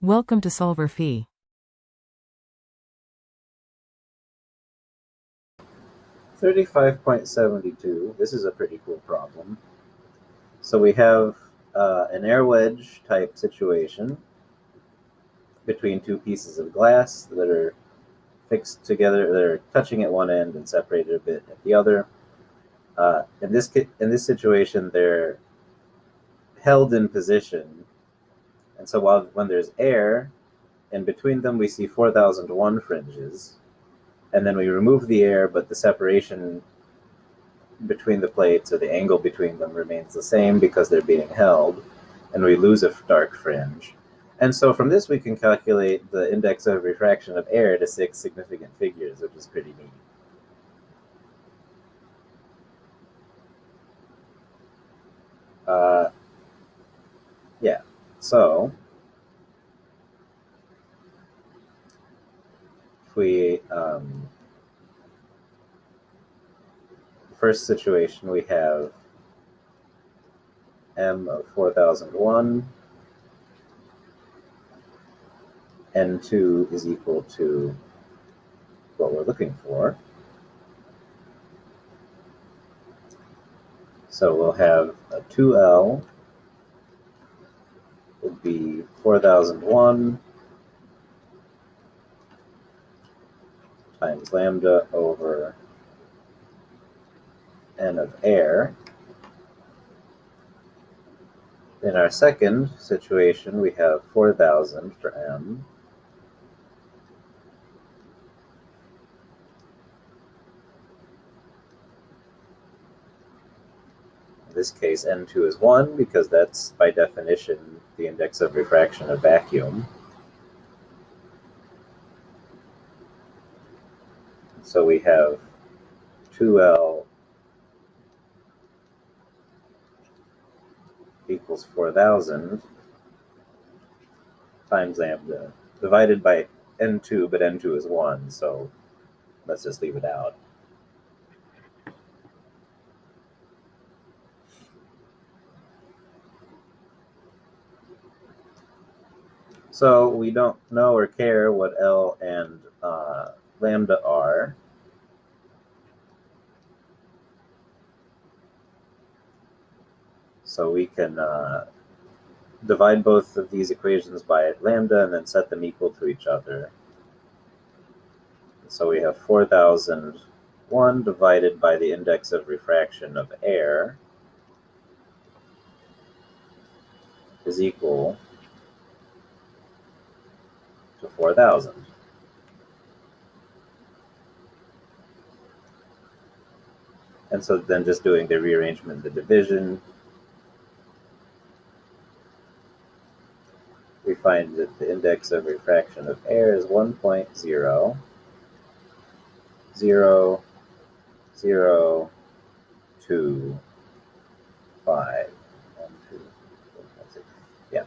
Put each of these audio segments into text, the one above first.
Welcome to solverfy. .72. This is a pretty cool problem. So we have an air wedge type situation between two pieces of glass that are fixed together. They're touching at one end and separated a bit at the other. In this situation, they're held in position, and so when there's air in between them, we see 4001 fringes, and then we remove the air, but the separation between the plates, or the angle between them, remains the same because they're being held, and we lose a dark fringe. And so from this we can calculate the index of refraction of air to 6 significant figures, which is pretty neat. Yeah, so if we first situation, we have m of 4001, n2 is equal to what we're looking for. So we'll have a 2L would be 4001 times lambda over n of air. In our second situation, we have 4000 for m. In this case, n2 is 1 because that's, by definition, the index of refraction of vacuum. So we have 2L equals 4000 times lambda divided by n2, but n2 is 1, so let's just leave it out. So we don't know or care what L and lambda are. So we can divide both of these equations by lambda and then set them equal to each other. So we have 4001 divided by the index of refraction of air is equal to 4000. And so then just doing the rearrangement, the division, we find that the index of refraction of air is 1.00025. Yeah.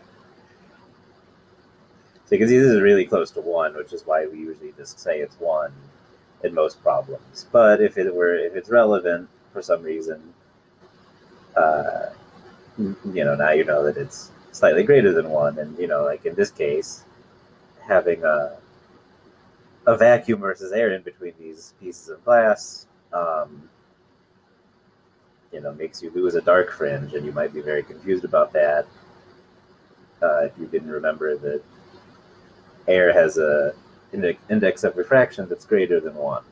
So you can see this is really close to 1, which is why we usually just say it's 1 in most problems. But if it's relevant for some reason, now you know that it's slightly greater than 1, and like in this case, having a vacuum versus air in between these pieces of glass, makes you lose a dark fringe, and you might be very confused about that if you didn't remember that air has a index of refraction that's greater than 1.